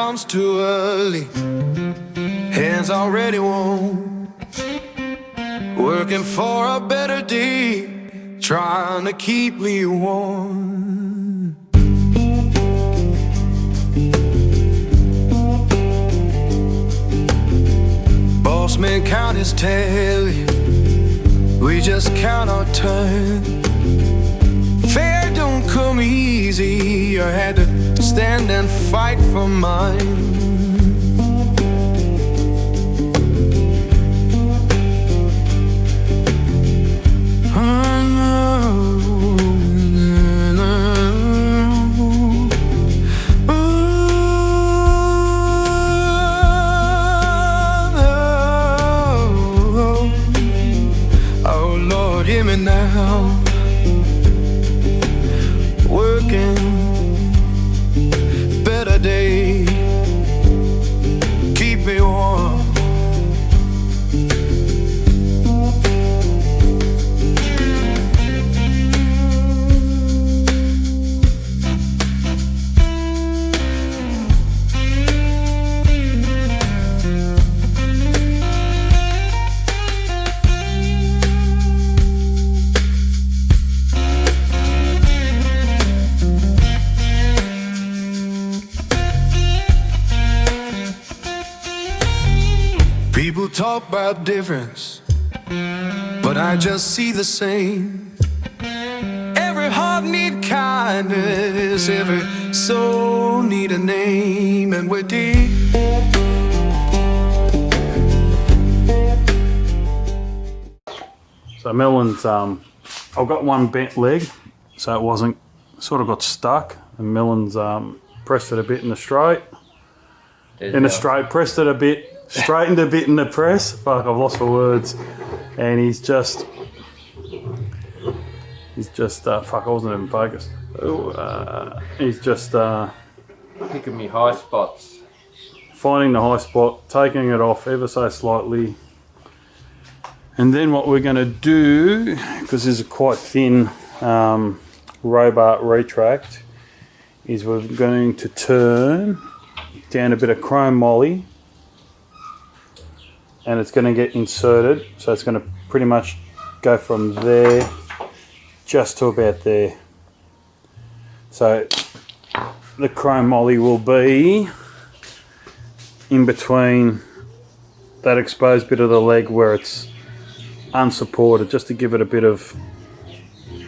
comes too early, hands already warm, working for a better day, trying to keep me warm. Boss man count his tally, we just count our turn. Fair don't come easy, I had to stand and fight for mine. Oh Lord, hear me now. Working, better day, keep me warm. People talk about difference, but I just see the same. Every heart need kindness, every soul need a name, and we're deep. So Melon's, I've got one bent leg, so it wasn't, sort of got stuck, and Melon's pressed it a bit in the straight. Pressed it a bit, straightened a bit in the press. Fuck, I've lost for words. And he's just, fuck, I wasn't even focused. He's just picking me high spots. Finding the high spot, taking it off ever so slightly. And then what we're going to do, because this is a quite thin Robart retract, is we're going to turn down a bit of chrome molly, and it's going to get inserted, so it's going to pretty much go from there just to about there. So the chrome molly will be in between that exposed bit of the leg where it's unsupported, just to give it a bit of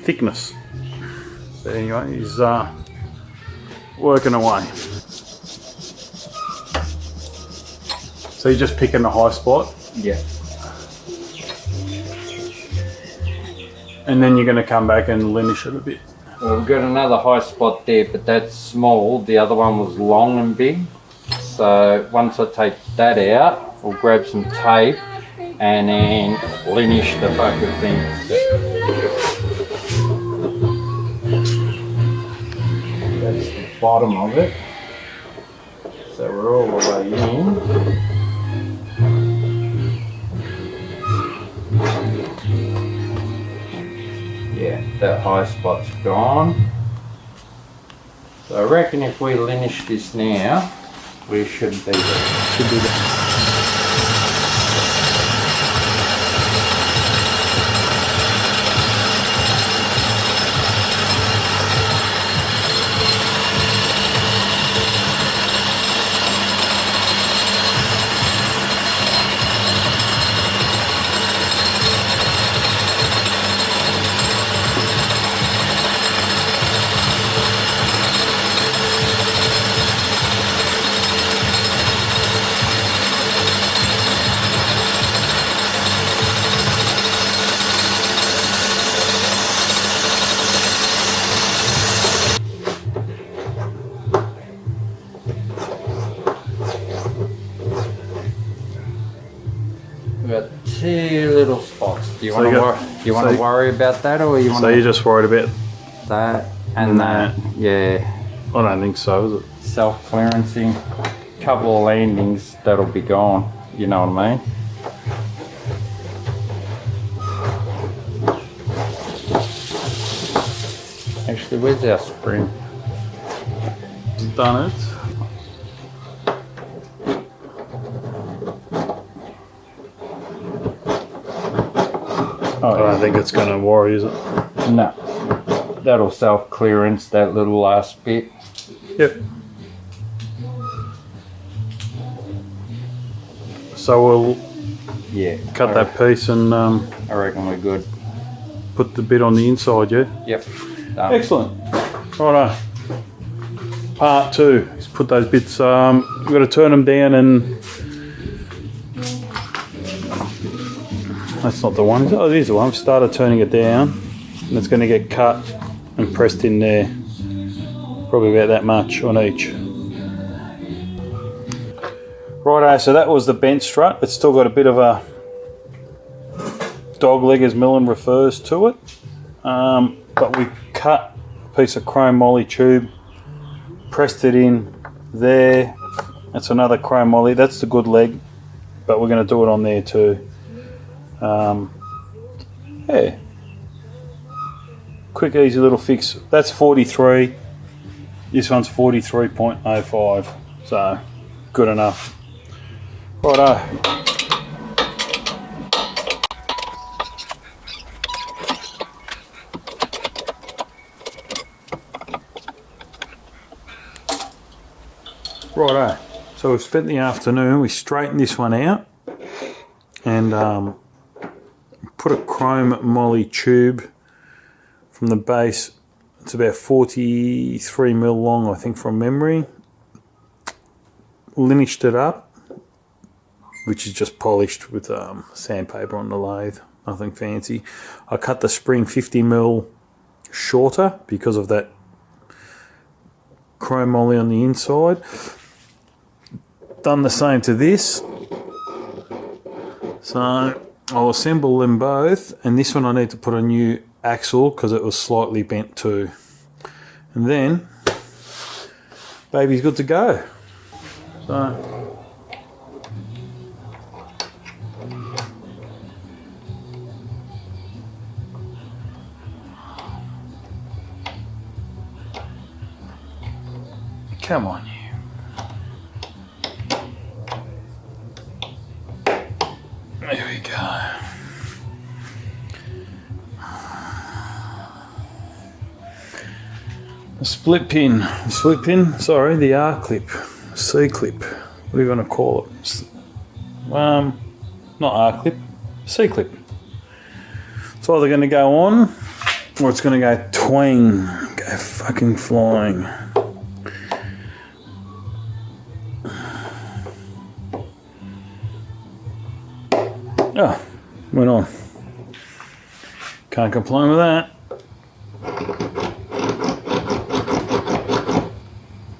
thickness. But anyway, he's working away. So you're just picking the high spot? Yeah. And then you're going to come back and linish it a bit. Well, we've got another high spot there, but that's small. The other one was long and big. So once I take that out, we'll grab some tape and then linish the fucking thing. That's the bottom of it. So we're all the way in. Yeah, that high spot's gone. So I reckon if we linish this now, we should be there. Two little spots. Do you want to worry about that, or you want? So you're just worried about that and that? Yeah. I don't think so, is it? Self-clearancing. Couple of landings, that'll be gone. You know what I mean? Actually, where's our spring? Done it. I don't think it's going to worry, is it? No. That'll self-clearance that little last bit. Yep. So we'll cut that piece and I reckon we're good. put the bit on the inside, yeah? Yep. Done. Excellent. Righto. Part 2 is put those bits, we've got to turn them down and... That's not the one. Oh, it is the one. I've started turning it down and it's going to get cut and pressed in there. Probably about that much on each. Righto, so that was the bent strut. It's still got a bit of a dog leg, as Millen refers to it. But we cut a piece of chrome moly tube, pressed it in there. That's another chrome moly. That's the good leg, but we're going to do it on there too. Yeah. Quick, easy little fix. That's 43. This one's 43.05. So, good enough. Righto. Righto. So we've spent the afternoon, we straightened this one out and put a chrome moly tube from the base. It's about 43 mil long, I think, from memory. Linished it up, which is just polished with sandpaper on the lathe, nothing fancy. I cut the spring 50 mil shorter because of that chrome moly on the inside. Done the same to this. So I'll assemble them both, and this one I need to put a new axle because it was slightly bent too. And then baby's good to go. So come on, you. There we go. The split pin, sorry, the R clip, C clip, what are you going to call it? Not R clip, C clip. It's either going to go on or it's going to go twang, go fucking flying. Oh, went on. Can't complain with that.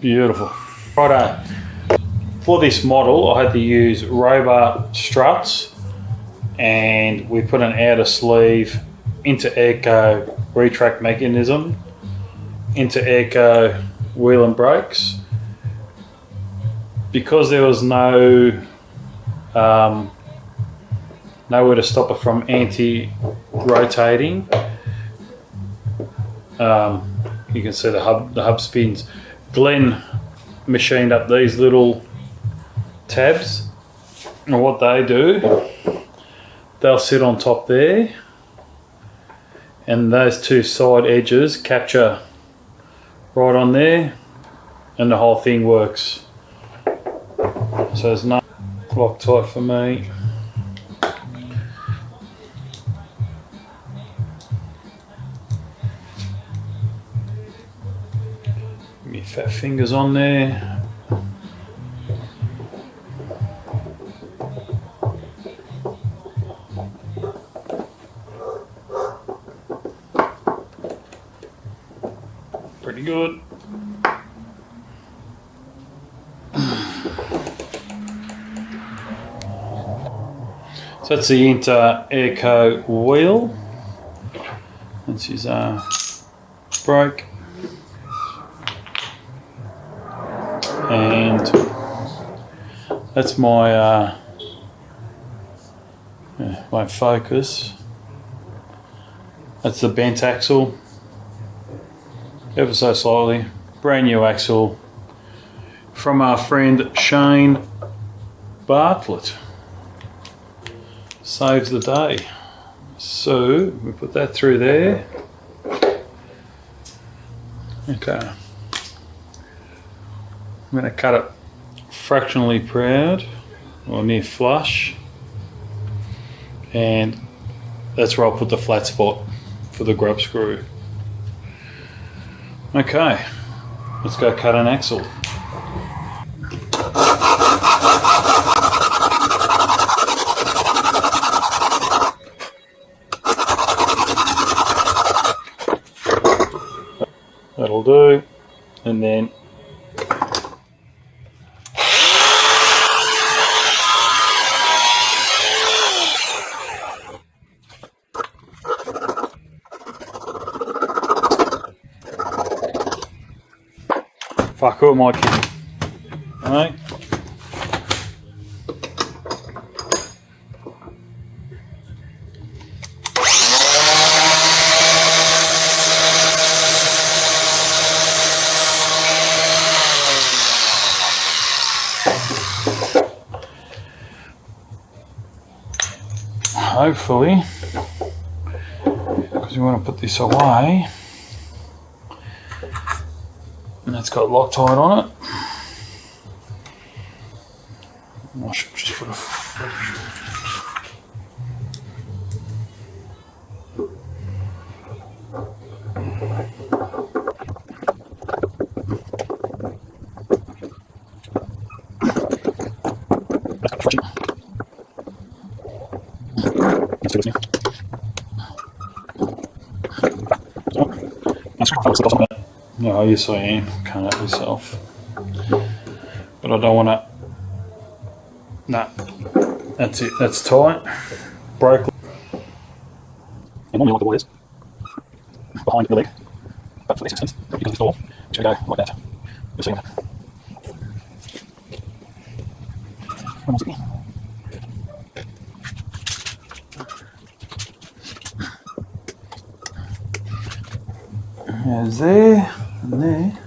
Beautiful. Righto. For this model, I had to use Rover struts, and we put an outer sleeve into Airco retract mechanism, into Airco wheel and brakes. Because there was no nowhere to stop it from anti-rotating. You can see the hub spins. Glenn machined up these little tabs, and what they do, they'll sit on top there, and those two side edges capture right on there, and the whole thing works. So it's not Loctite for me. Get fat fingers on there. Pretty good. So that's the Inter Airco wheel. That's his brake. And that's my won't focus. That's the bent axle. Ever so slightly. Brand new axle from our friend Shane Bartlett. Saves the day. So we put that through there. Okay. I'm going to cut it fractionally proud, or near flush, and that's where I'll put the flat spot for the grub screw. Okay, let's go cut an axle. That'll do, and then fuck, who am I kidding? Right? Hopefully, because we want to put this away, and that's got Loctite on it. I should just put a No, yes I am. Can't help myself. But I don't want to. Nah. That's it. That's tight. Broke. And normally like the wires behind the leg. But for this instance, because it's tall, it's going to go like that. You'll see that. When was it? There's there, and there.